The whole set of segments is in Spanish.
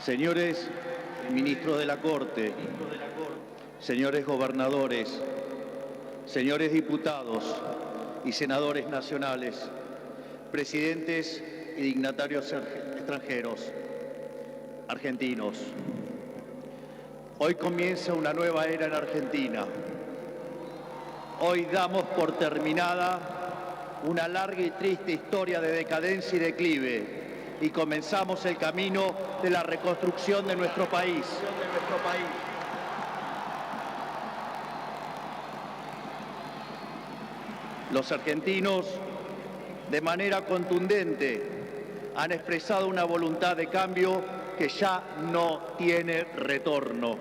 Señores ministros de la Corte, señores gobernadores, señores diputados y senadores nacionales, presidentes y dignatarios extranjeros, argentinos. Hoy comienza una nueva era en Argentina. Hoy damos por terminada una larga y triste historia de decadencia y declive y comenzamos el camino de la reconstrucción de nuestro país. Los argentinos, de manera contundente, han expresado una voluntad de cambio que ya no tiene retorno.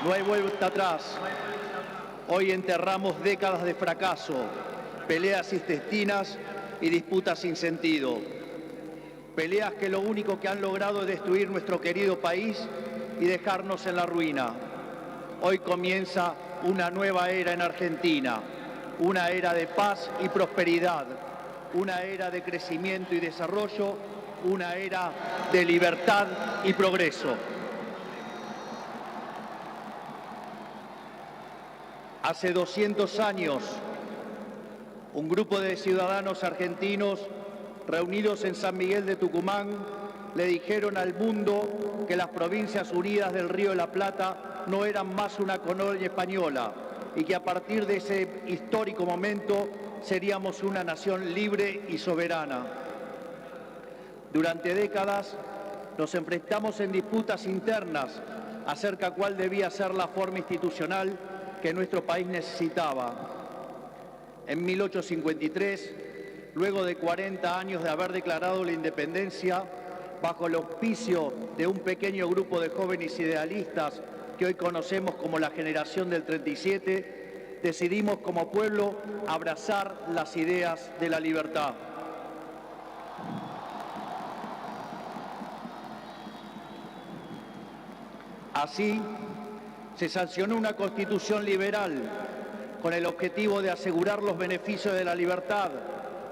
No hay vuelta atrás. Hoy enterramos décadas de fracaso, peleas intestinas y disputas sin sentido. Peleas que lo único que han logrado es destruir nuestro querido país y dejarnos en la ruina. Hoy comienza una nueva era en Argentina, una era de paz y prosperidad, una era de crecimiento y desarrollo, una era de libertad y progreso. Hace 200 años, un grupo de ciudadanos argentinos reunidos en San Miguel de Tucumán le dijeron al mundo que las Provincias Unidas del Río de la Plata no eran más una colonia española y que a partir de ese histórico momento seríamos una nación libre y soberana. Durante décadas nos enfrentamos en disputas internas acerca de cuál debía ser la forma institucional que nuestro país necesitaba. En 1853, luego de 40 años de haber declarado la independencia, bajo el auspicio de un pequeño grupo de jóvenes idealistas que hoy conocemos como la generación del 37, decidimos como pueblo abrazar las ideas de la libertad. Así, se sancionó una constitución liberal con el objetivo de asegurar los beneficios de la libertad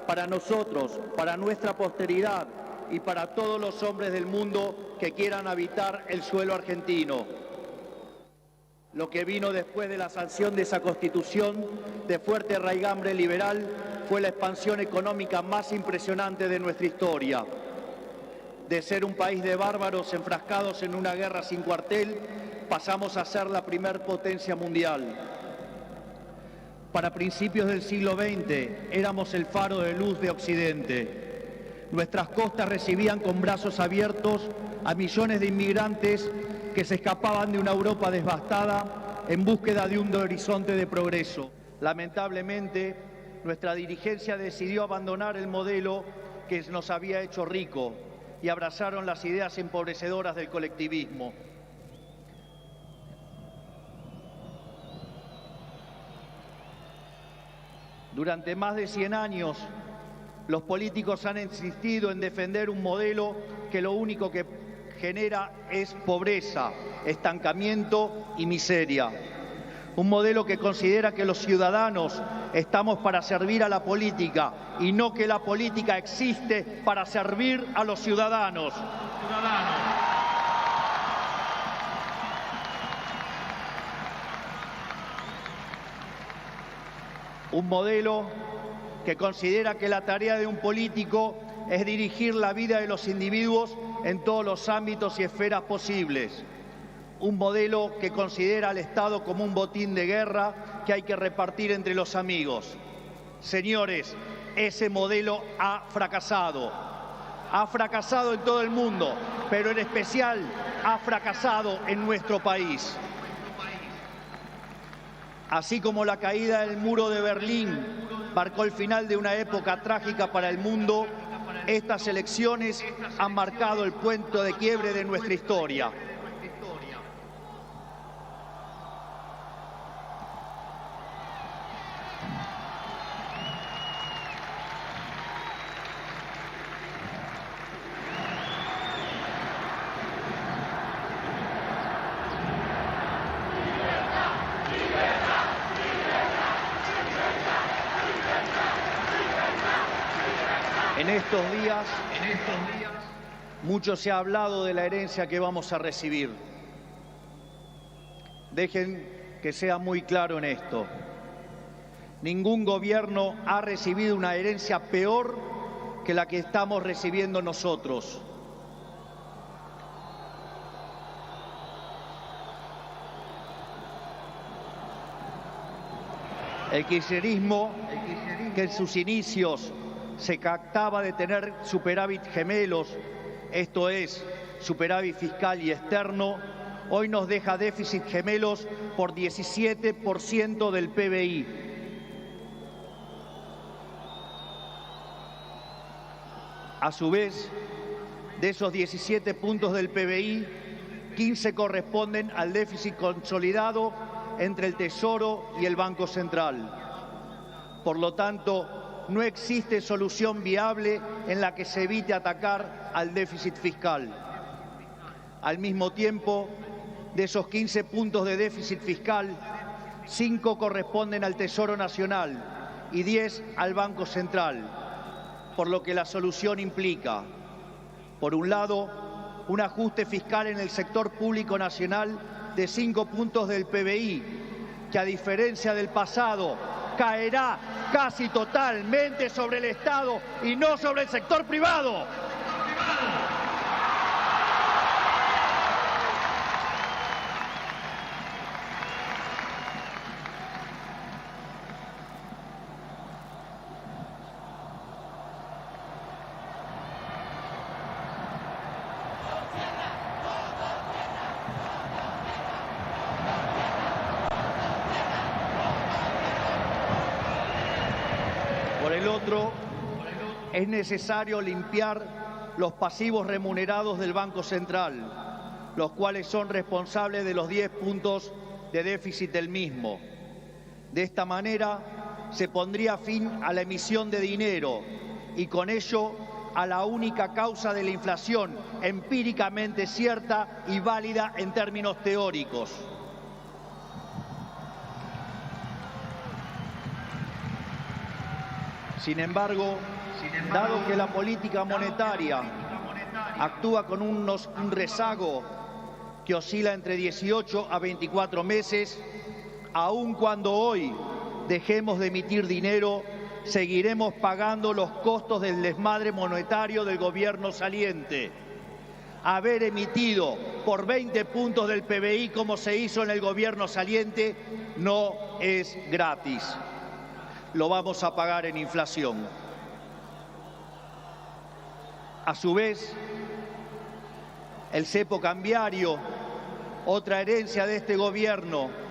para nosotros, para nuestra posteridad y para todos los hombres del mundo que quieran habitar el suelo argentino. Lo que vino después de la sanción de esa constitución de fuerte raigambre liberal fue la expansión económica más impresionante de nuestra historia. De ser un país de bárbaros enfrascados en una guerra sin cuartel, pasamos a ser la primer potencia mundial. Para principios del siglo XX éramos el faro de luz de Occidente. Nuestras costas recibían con brazos abiertos a millones de inmigrantes que se escapaban de una Europa devastada en búsqueda de un horizonte de progreso. Lamentablemente, nuestra dirigencia decidió abandonar el modelo que nos había hecho rico y abrazaron las ideas empobrecedoras del colectivismo. Durante más de 100 años, los políticos han insistido en defender un modelo que lo único que genera es pobreza, estancamiento y miseria. Un modelo que considera que los ciudadanos estamos para servir a la política y no que la política existe para servir a los ciudadanos. Un modelo que considera que la tarea de un político es dirigir la vida de los individuos en todos los ámbitos y esferas posibles. Un modelo que considera al Estado como un botín de guerra que hay que repartir entre los amigos. Señores, ese modelo ha fracasado. Ha fracasado en todo el mundo, pero en especial ha fracasado en nuestro país. Así como la caída del muro de Berlín marcó el final de una época trágica para el mundo, estas elecciones han marcado el punto de quiebre de nuestra historia. En estos días, mucho se ha hablado de la herencia que vamos a recibir. Dejen que sea muy claro en esto. Ningún gobierno ha recibido una herencia peor que la que estamos recibiendo nosotros. El kirchnerismo, que en sus inicios se jactaba de tener superávit gemelos, esto es, superávit fiscal y externo, hoy nos deja déficit gemelos por 17% del PBI. A su vez, de esos 17 puntos del PBI, 15 corresponden al déficit consolidado entre el Tesoro y el Banco Central. Por lo tanto, no existe solución viable en la que se evite atacar al déficit fiscal. Al mismo tiempo, de esos 15 puntos de déficit fiscal, 5 corresponden al Tesoro Nacional y 10 al Banco Central, por lo que la solución implica, por un lado, un ajuste fiscal en el sector público nacional de 5 puntos del PBI, que a diferencia del pasado, caerá casi totalmente sobre el Estado y no sobre el sector privado. Por el otro, es necesario limpiar los pasivos remunerados del Banco Central, los cuales son responsables de los 10 puntos de déficit del mismo. De esta manera, se pondría fin a la emisión de dinero y con ello a la única causa de la inflación empíricamente cierta y válida en términos teóricos. Sin embargo, dado que la política monetaria actúa con un rezago que oscila entre 18 a 24 meses, aun cuando hoy dejemos de emitir dinero, seguiremos pagando los costos del desmadre monetario del gobierno saliente. Haber emitido por 20 puntos del PBI, como se hizo en el gobierno saliente, no es gratis. Lo vamos a pagar en inflación. A su vez, el cepo cambiario, otra herencia de este gobierno,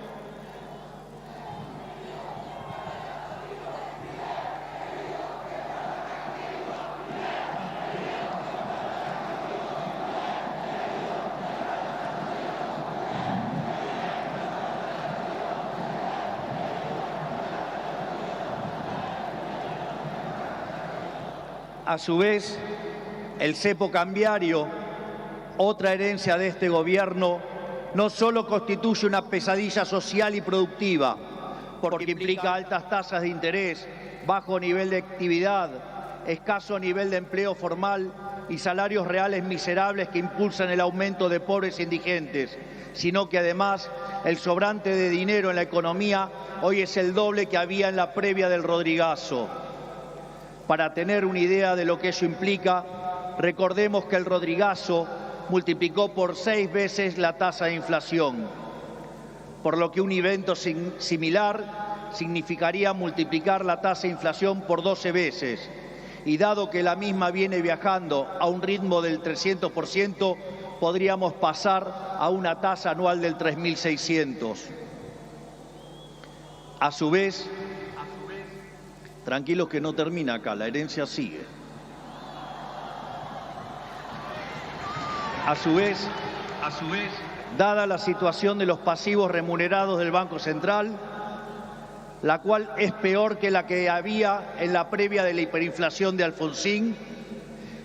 a su vez, el cepo cambiario, otra herencia de este gobierno, no solo constituye una pesadilla social y productiva, porque implica altas tasas de interés, bajo nivel de actividad, escaso nivel de empleo formal y salarios reales miserables que impulsan el aumento de pobres e indigentes, sino que además el sobrante de dinero en la economía hoy es el doble que había en la previa del Rodrigazo. Para tener una idea de lo que eso implica, recordemos que el Rodrigazo multiplicó por 6 veces la tasa de inflación, por lo que un evento similar significaría multiplicar la tasa de inflación por 12 veces. Y dado que la misma viene viajando a un ritmo del 300%, podríamos pasar a una tasa anual del 3.600. A su vez, tranquilos que no termina acá, la herencia sigue. A su vez, dada la situación de los pasivos remunerados del Banco Central, la cual es peor que la que había en la previa de la hiperinflación de Alfonsín,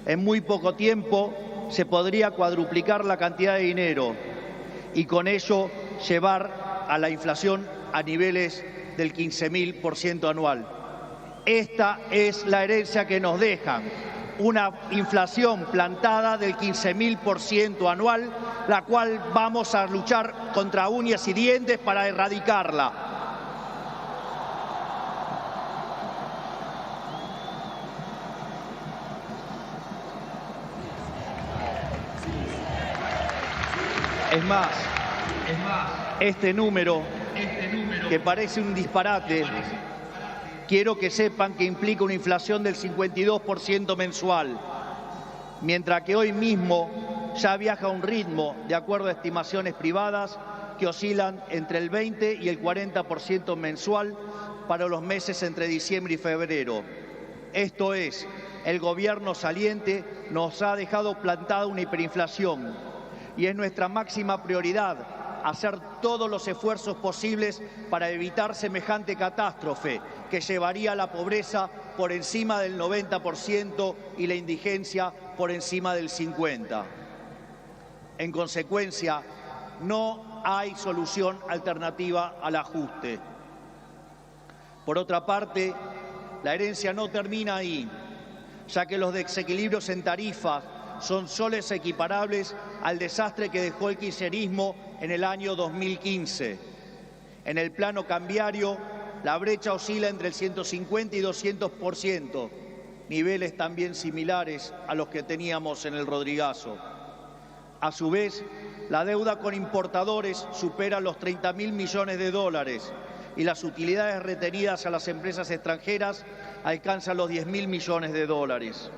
en muy poco tiempo se podría cuadruplicar la cantidad de dinero y con ello llevar a la inflación a niveles del 15.000% anual. Esta es la herencia que nos dejan. una inflación plantada del 15.000% anual, la cual vamos a luchar contra uñas y dientes para erradicarla. Es más, este número, que parece un disparate, quiero que sepan que implica una inflación del 52% mensual, mientras que hoy mismo ya viaja a un ritmo, de acuerdo a estimaciones privadas, que oscilan entre el 20 y el 40% mensual para los meses entre diciembre y febrero. Esto es, el gobierno saliente nos ha dejado plantada una hiperinflación y es nuestra máxima prioridad hacer todos los esfuerzos posibles para evitar semejante catástrofe que llevaría a la pobreza por encima del 90% y la indigencia por encima del 50%. En consecuencia, no hay solución alternativa al ajuste. Por otra parte, la herencia no termina ahí, ya que los desequilibrios en tarifas son soles equiparables al desastre que dejó el kirchnerismo en el año 2015. En el plano cambiario, la brecha oscila entre el 150 y 200%, niveles también similares a los que teníamos en el Rodrigazo. A su vez, la deuda con importadores supera los 30.000 millones de dólares y las utilidades retenidas a las empresas extranjeras alcanzan los 10.000 millones de dólares.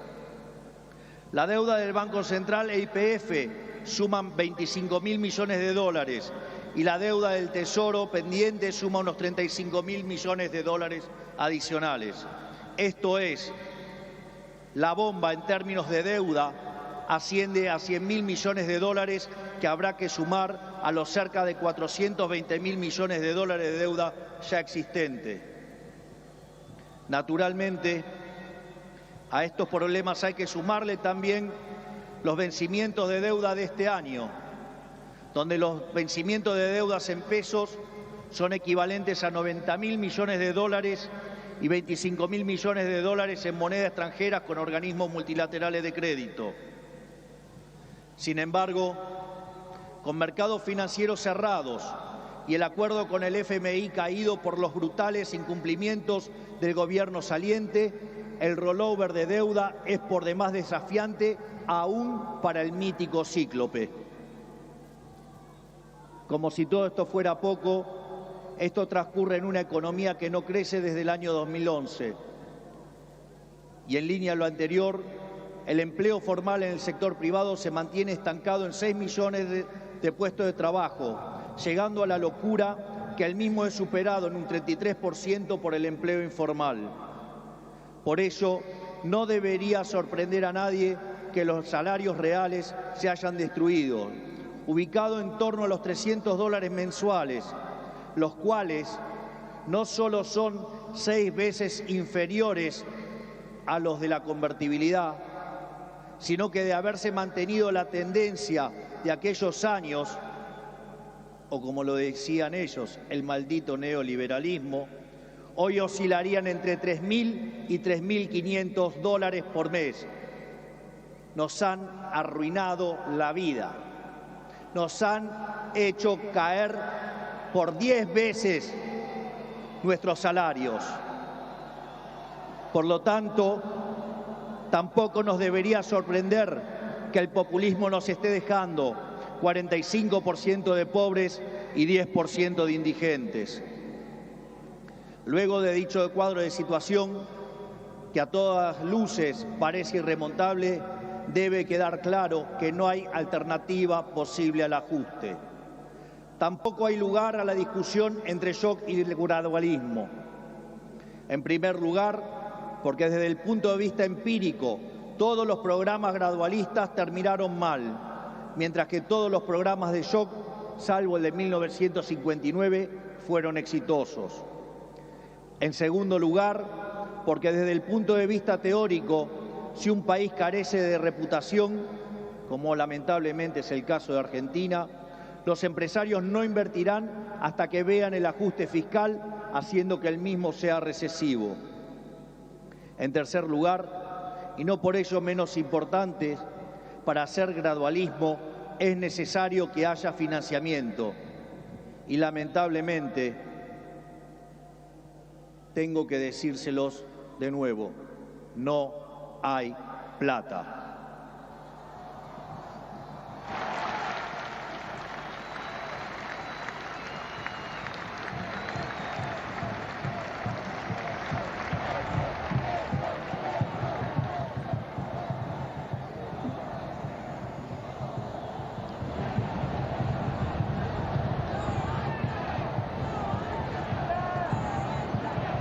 La deuda del Banco Central e YPF suman 25.000 millones de dólares y la deuda del Tesoro pendiente suma unos 35.000 millones de dólares adicionales. Esto es, la bomba en términos de deuda asciende a 100.000 millones de dólares que habrá que sumar a los cerca de 420.000 millones de dólares de deuda ya existente. Naturalmente, a estos problemas hay que sumarle también los vencimientos de deuda de este año, donde los vencimientos de deudas en pesos son equivalentes a 90.000 millones de dólares y 25.000 millones de dólares en moneda extranjera con organismos multilaterales de crédito. Sin embargo, con mercados financieros cerrados y el acuerdo con el FMI caído por los brutales incumplimientos del gobierno saliente, el rollover de deuda es por demás desafiante aún para el mítico cíclope. Como si todo esto fuera poco, esto transcurre en una economía que no crece desde el año 2011. Y en línea a lo anterior, el empleo formal en el sector privado se mantiene estancado en 6 millones de puestos de trabajo, llegando a la locura que el mismo es superado en un 33% por el empleo informal. Por ello, no debería sorprender a nadie que los salarios reales se hayan destruido, ubicado en torno a los $300 mensuales, los cuales no solo son 6 veces inferiores a los de la convertibilidad, sino que de haberse mantenido la tendencia de aquellos años, o como lo decían ellos, el maldito neoliberalismo, hoy oscilarían entre 3.000 y 3.500 dólares por mes. Nos han arruinado la vida. Nos han hecho caer por 10 veces nuestros salarios. Por lo tanto, tampoco nos debería sorprender que el populismo nos esté dejando 45% de pobres y 10% de indigentes. Luego de dicho cuadro de situación, que a todas luces parece irremontable, debe quedar claro que no hay alternativa posible al ajuste. Tampoco hay lugar a la discusión entre shock y gradualismo. En primer lugar, porque desde el punto de vista empírico, todos los programas gradualistas terminaron mal, mientras que todos los programas de shock, salvo el de 1959, fueron exitosos. En segundo lugar, porque desde el punto de vista teórico, si un país carece de reputación, como lamentablemente es el caso de Argentina, los empresarios no invertirán hasta que vean el ajuste fiscal, haciendo que el mismo sea recesivo. En tercer lugar, y no por ello menos importantes, para hacer gradualismo es necesario que haya financiamiento. Y lamentablemente, tengo que decírselos de nuevo, no hay plata.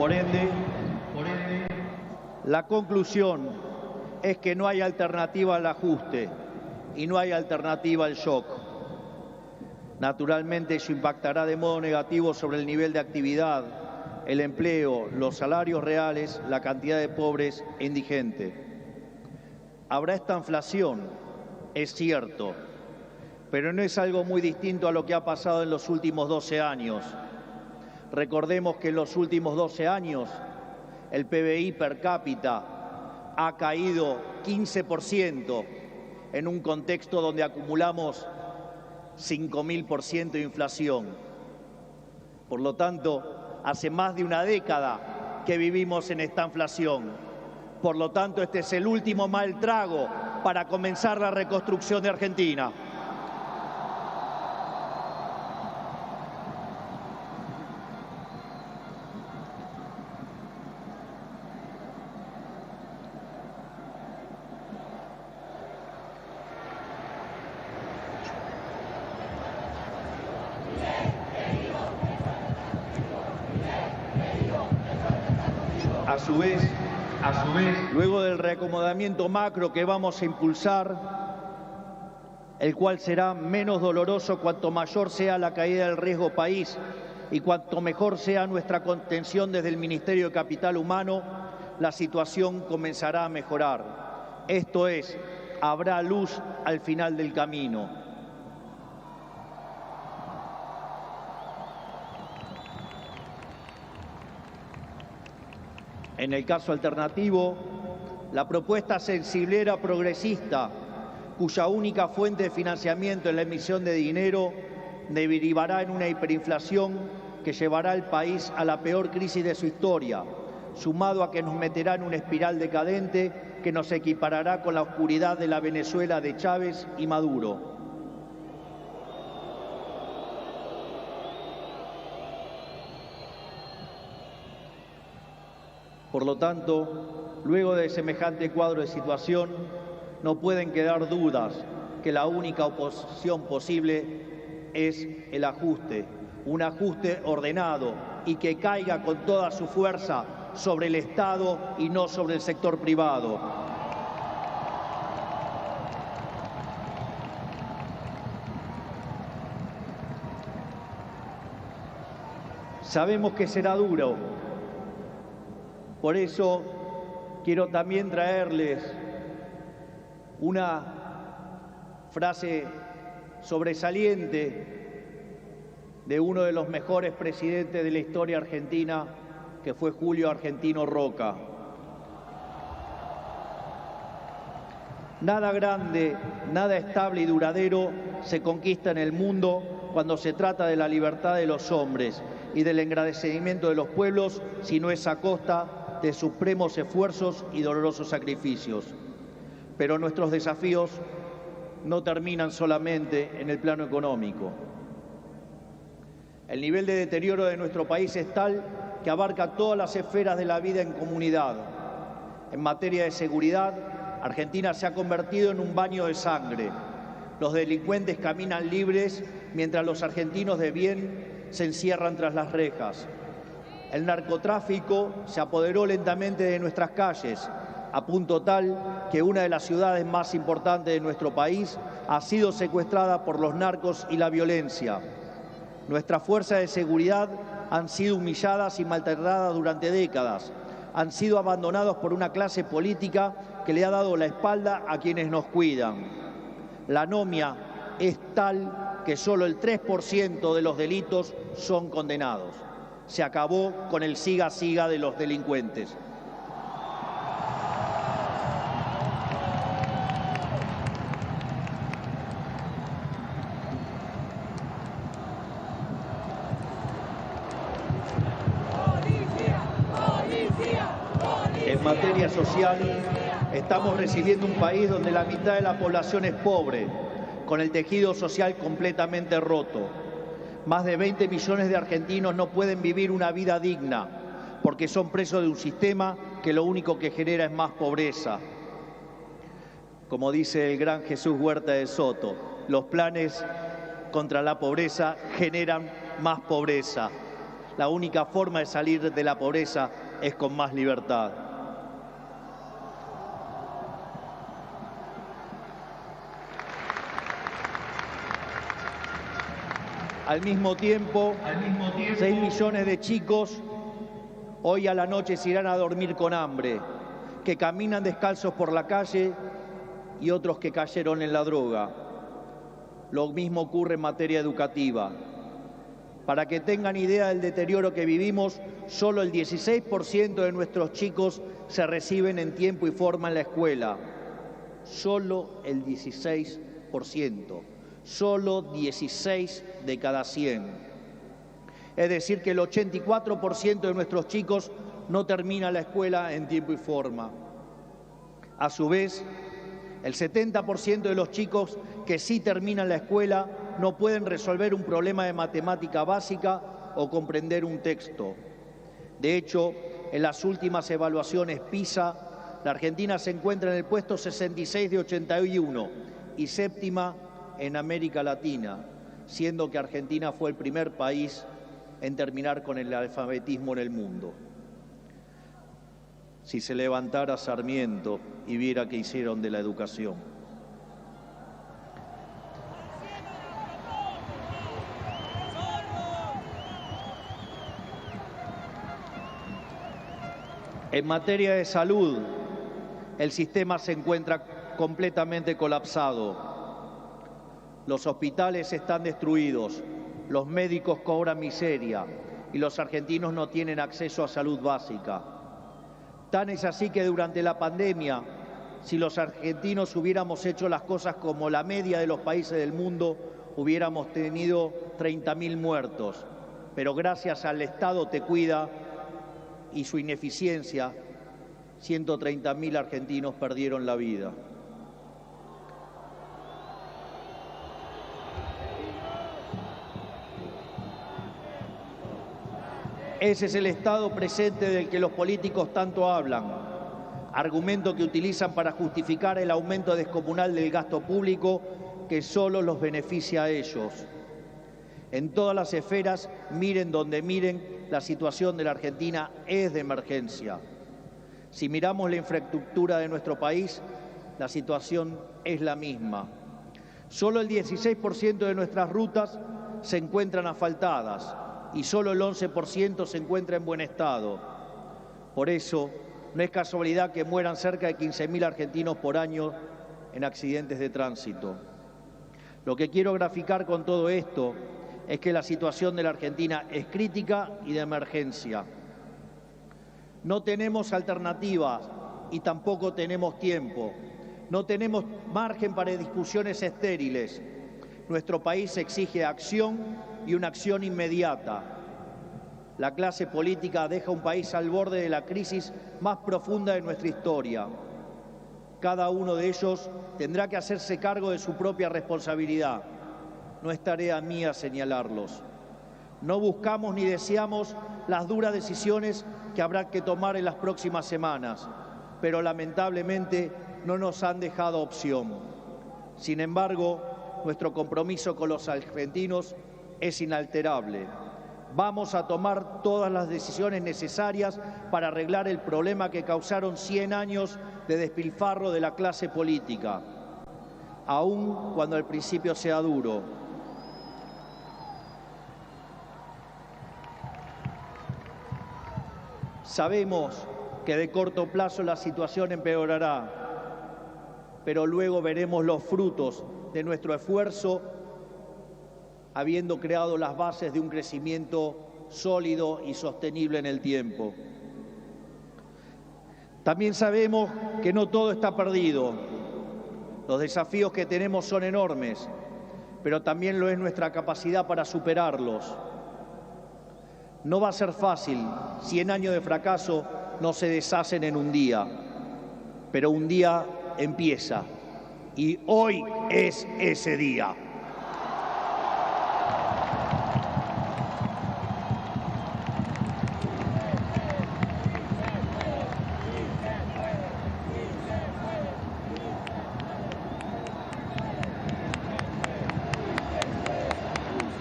Por ende, la conclusión es que no hay alternativa al ajuste y no hay alternativa al shock. Naturalmente, eso impactará de modo negativo sobre el nivel de actividad, el empleo, los salarios reales, la cantidad de pobres e indigentes. Habrá esta inflación, es cierto, pero no es algo muy distinto a lo que ha pasado en los últimos 12 años. Recordemos que en los últimos 12 años el PBI per cápita ha caído 15% en un contexto donde acumulamos 5.000% de inflación. Por lo tanto, hace más de una década que vivimos en esta inflación. Por lo tanto, este es el último mal trago para comenzar la reconstrucción de Argentina. A su vez, luego del reacomodamiento macro que vamos a impulsar, el cual será menos doloroso cuanto mayor sea la caída del riesgo país y cuanto mejor sea nuestra contención desde el Ministerio de Capital Humano, la situación comenzará a mejorar. Esto es, habrá luz al final del camino. En el caso alternativo, la propuesta sensiblera progresista, cuya única fuente de financiamiento es la emisión de dinero, derivará en una hiperinflación que llevará al país a la peor crisis de su historia, sumado a que nos meterá en una espiral decadente que nos equiparará con la oscuridad de la Venezuela de Chávez y Maduro. Por lo tanto, luego de semejante cuadro de situación, no pueden quedar dudas que la única oposición posible es el ajuste, un ajuste ordenado y que caiga con toda su fuerza sobre el Estado y no sobre el sector privado. Sabemos que será duro. Por eso quiero también traerles una frase sobresaliente de uno de los mejores presidentes de la historia argentina, que fue Julio Argentino Roca. Nada grande, nada estable y duradero se conquista en el mundo cuando se trata de la libertad de los hombres y del engrandecimiento de los pueblos, si no es a costa de supremos esfuerzos y dolorosos sacrificios. Pero nuestros desafíos no terminan solamente en el plano económico. El nivel de deterioro de nuestro país es tal que abarca todas las esferas de la vida en comunidad. En materia de seguridad, Argentina se ha convertido en un baño de sangre. Los delincuentes caminan libres mientras los argentinos de bien se encierran tras las rejas. El narcotráfico se apoderó lentamente de nuestras calles, a punto tal que una de las ciudades más importantes de nuestro país ha sido secuestrada por los narcos y la violencia. Nuestras fuerzas de seguridad han sido humilladas y maltratadas durante décadas. Han sido abandonados por una clase política que le ha dado la espalda a quienes nos cuidan. La anomia es tal que solo el 3% de los delitos son condenados. Se acabó con el siga-siga de los delincuentes. materia social, estamos recibiendo un país donde la mitad de la población es pobre, con el tejido social completamente roto. Más de 20 millones de argentinos no pueden vivir una vida digna porque son presos de un sistema que lo único que genera es más pobreza. Como dice el gran Jesús Huerta de Soto, los planes contra la pobreza generan más pobreza. La única forma de salir de la pobreza es con más libertad. Al mismo tiempo, 6 millones de chicos hoy a la noche se irán a dormir con hambre, que caminan descalzos por la calle y otros que cayeron en la droga. Lo mismo ocurre en materia educativa. Para que tengan idea del deterioro que vivimos, solo el 16% de nuestros chicos se reciben en tiempo y forma en la escuela. Solo el 16%. Solo 16 de cada 100. Es decir, que el 84% de nuestros chicos no termina la escuela en tiempo y forma. A su vez, el 70% de los chicos que sí terminan la escuela no pueden resolver un problema de matemática básica o comprender un texto. De hecho, en las últimas evaluaciones PISA, la Argentina se encuentra en el puesto 66 de 81 y séptima en América Latina, siendo que Argentina fue el primer país en terminar con el alfabetismo en el mundo. Si se levantara Sarmiento y viera qué hicieron de la educación. En materia de salud, el sistema se encuentra completamente colapsado. Los hospitales están destruidos, los médicos cobran miseria y los argentinos no tienen acceso a salud básica. Tan es así que durante la pandemia, si los argentinos hubiéramos hecho las cosas como la media de los países del mundo, hubiéramos tenido 30.000 muertos. Pero gracias al Estado Te Cuida y su ineficiencia, 130.000 argentinos perdieron la vida. Ese es el estado presente del que los políticos tanto hablan, argumento que utilizan para justificar el aumento descomunal del gasto público que solo los beneficia a ellos. En todas las esferas, miren donde miren, la situación de la Argentina es de emergencia. Si miramos la infraestructura de nuestro país, la situación es la misma. Solo el 16% de nuestras rutas se encuentran asfaltadas y solo el 11% se encuentra en buen estado. Por eso, no es casualidad que mueran cerca de 15.000 argentinos por año en accidentes de tránsito. Lo que quiero graficar con todo esto es que la situación de la Argentina es crítica y de emergencia. No tenemos alternativas y tampoco tenemos tiempo. No tenemos margen para discusiones estériles. Nuestro país exige acción y una acción inmediata. La clase política deja un país al borde de la crisis más profunda de nuestra historia. Cada uno de ellos tendrá que hacerse cargo de su propia responsabilidad. No es tarea mía señalarlos. No buscamos ni deseamos las duras decisiones que habrá que tomar en las próximas semanas, pero lamentablemente no nos han dejado opción. Sin embargo, nuestro compromiso con los argentinos es inalterable. Vamos a tomar todas las decisiones necesarias para arreglar el problema que causaron 100 años de despilfarro de la clase política, aun cuando al principio sea duro. Sabemos que de corto plazo la situación empeorará, pero luego veremos los frutos de nuestro esfuerzo, habiendo creado las bases de un crecimiento sólido y sostenible en el tiempo. También sabemos que no todo está perdido. Los desafíos que tenemos son enormes, pero también lo es nuestra capacidad para superarlos. No va a ser fácil, 100 años de fracaso no se deshacen en un día, pero un día empieza y hoy es ese día.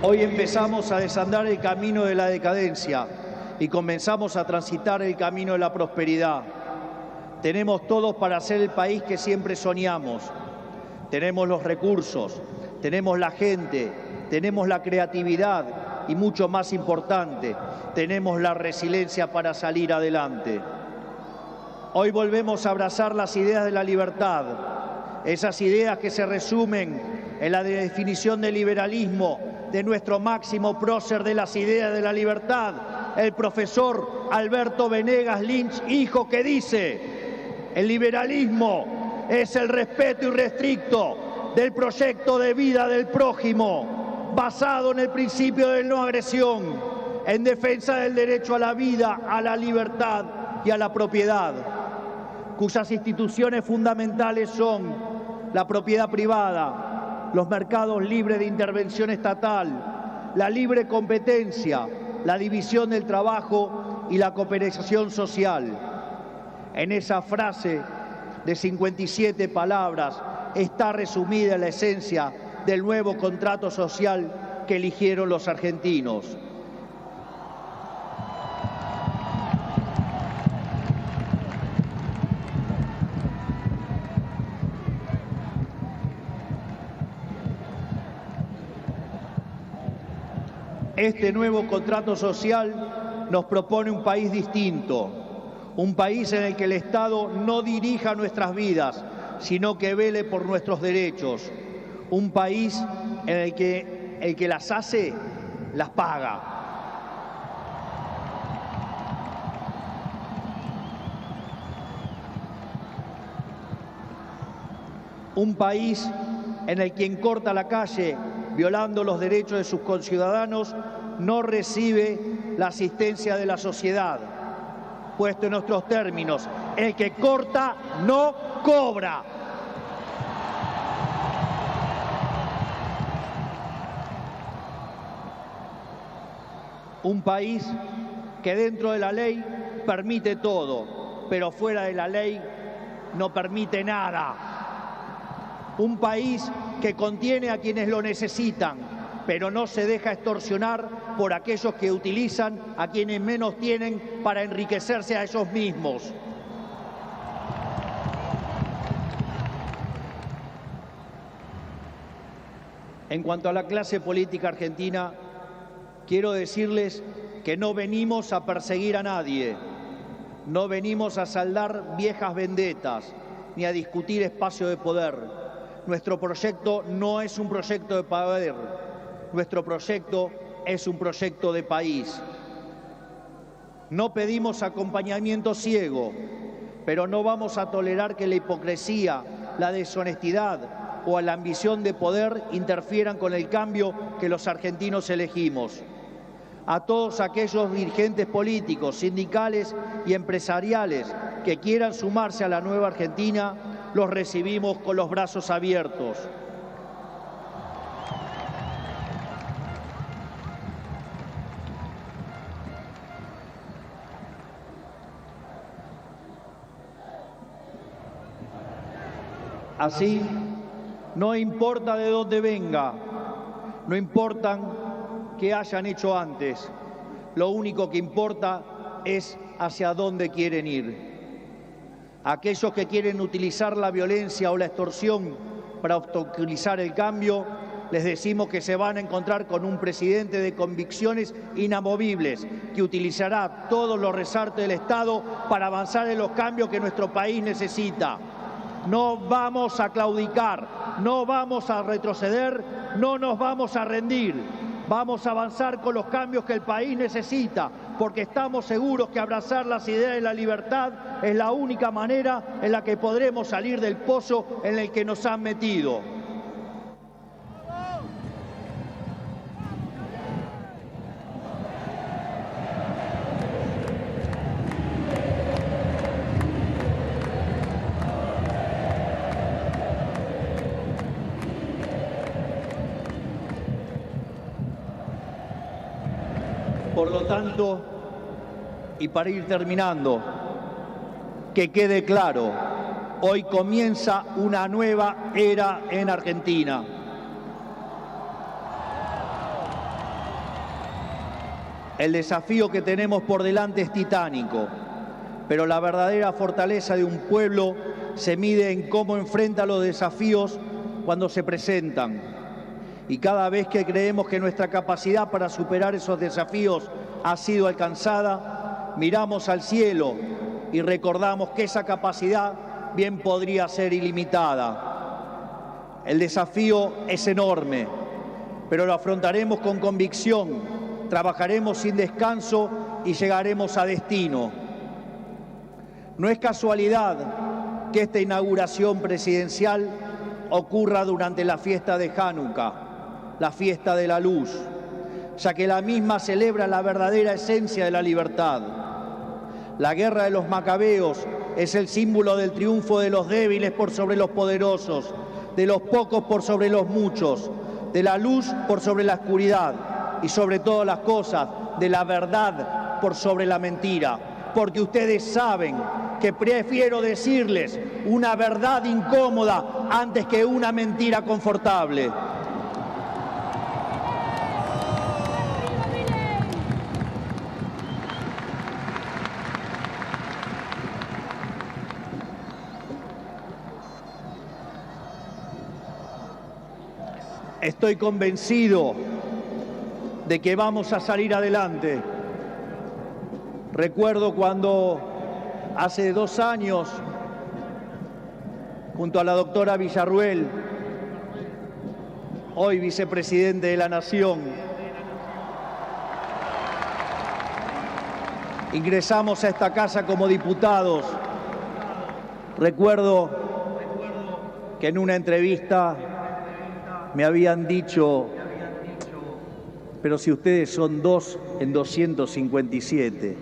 Hoy empezamos a desandar el camino de la decadencia y comenzamos a transitar el camino de la prosperidad. Tenemos todos para ser el país que siempre soñamos. Tenemos los recursos, tenemos la gente, tenemos la creatividad y, mucho más importante, tenemos la resiliencia para salir adelante. Hoy volvemos a abrazar las ideas de la libertad, esas ideas que se resumen en la definición del liberalismo de nuestro máximo prócer de las ideas de la libertad, el profesor Alberto Venegas Lynch, hijo, que dice: el liberalismo es el respeto irrestricto del proyecto de vida del prójimo, basado en el principio de no agresión, en defensa del derecho a la vida, a la libertad y a la propiedad, cuyas instituciones fundamentales son la propiedad privada, los mercados libres de intervención estatal, la libre competencia, la división del trabajo y la cooperación social. En esa frase de 57 palabras está resumida la esencia del nuevo contrato social que eligieron los argentinos. Este nuevo contrato social nos propone un país distinto, un país en el que el Estado no dirija nuestras vidas, sino que vele por nuestros derechos, un país en el que las hace, las paga. Un país en el que quien corta la calle violando los derechos de sus conciudadanos no recibe la asistencia de la sociedad. Puesto en nuestros términos, el que corta no cobra. Un país que dentro de la ley permite todo, pero fuera de la ley no permite nada. Un país que contiene a quienes lo necesitan, pero no se deja extorsionar por aquellos que utilizan a quienes menos tienen para enriquecerse a ellos mismos. En cuanto a la clase política argentina, quiero decirles que no venimos a perseguir a nadie, no venimos a saldar viejas vendetas, ni a discutir espacio de poder. Nuestro proyecto no es un proyecto de poder, nuestro proyecto es un proyecto de país. No pedimos acompañamiento ciego, pero no vamos a tolerar que la hipocresía, la deshonestidad o la ambición de poder interfieran con el cambio que los argentinos elegimos. A todos aquellos dirigentes políticos, sindicales y empresariales que quieran sumarse a la nueva Argentina, los recibimos con los brazos abiertos. Así, no importa de dónde venga, no importa qué hayan hecho antes, lo único que importa es hacia dónde quieren ir. Aquellos que quieren utilizar la violencia o la extorsión para obstaculizar el cambio, les decimos que se van a encontrar con un presidente de convicciones inamovibles que utilizará todos los resortes del Estado para avanzar en los cambios que nuestro país necesita. No vamos a claudicar, no vamos a retroceder, no nos vamos a rendir. Vamos a avanzar con los cambios que el país necesita, porque estamos seguros que abrazar las ideas de la libertad es la única manera en la que podremos salir del pozo en el que nos han metido. Por lo tanto, y para ir terminando, que quede claro, hoy comienza una nueva era en Argentina. El desafío que tenemos por delante es titánico, pero la verdadera fortaleza de un pueblo se mide en cómo enfrenta los desafíos cuando se presentan. Y cada vez que creemos que nuestra capacidad para superar esos desafíos ha sido alcanzada, miramos al cielo y recordamos que esa capacidad bien podría ser ilimitada. El desafío es enorme, pero lo afrontaremos con convicción, trabajaremos sin descanso y llegaremos a destino. No es casualidad que esta inauguración presidencial ocurra durante la fiesta de Hanukkah, la fiesta de la luz, ya que la misma celebra la verdadera esencia de la libertad. La guerra de los macabeos es el símbolo del triunfo de los débiles por sobre los poderosos, de los pocos por sobre los muchos, de la luz por sobre la oscuridad y sobre todas las cosas, de la verdad por sobre la mentira. Porque ustedes saben que prefiero decirles una verdad incómoda antes que una mentira confortable. Estoy convencido de que vamos a salir adelante. Recuerdo cuando hace 2 años, junto a la doctora Villarruel, hoy vicepresidente de la Nación, ingresamos a esta casa como diputados. Recuerdo que en una entrevista me habían dicho, pero si ustedes son 2 en 257,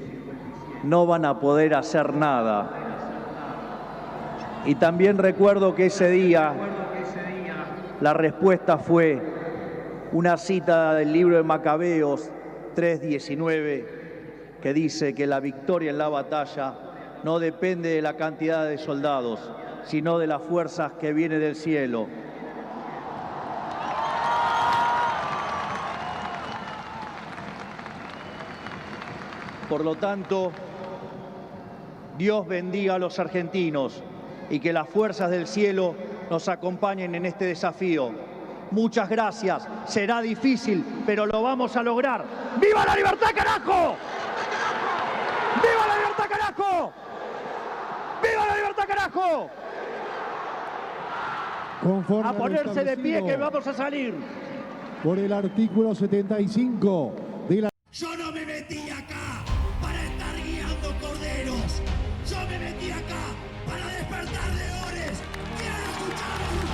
no van a poder hacer nada. Y también recuerdo que ese día la respuesta fue una cita del libro de Macabeos 3:19, que dice que la victoria en la batalla no depende de la cantidad de soldados, sino de las fuerzas que vienen del cielo. Por lo tanto, Dios bendiga a los argentinos y que las fuerzas del cielo nos acompañen en este desafío. Muchas gracias. Será difícil, pero lo vamos a lograr. ¡Viva la libertad, carajo! ¡Viva la libertad, carajo! ¡Viva la libertad, carajo! Conforme a ponerse de pie que vamos a salir. Por el artículo 75 de la... Yo no me metí acá para estar guiando corderos. Yo me metí acá para despertar leones. ¿Quieren escuchar a los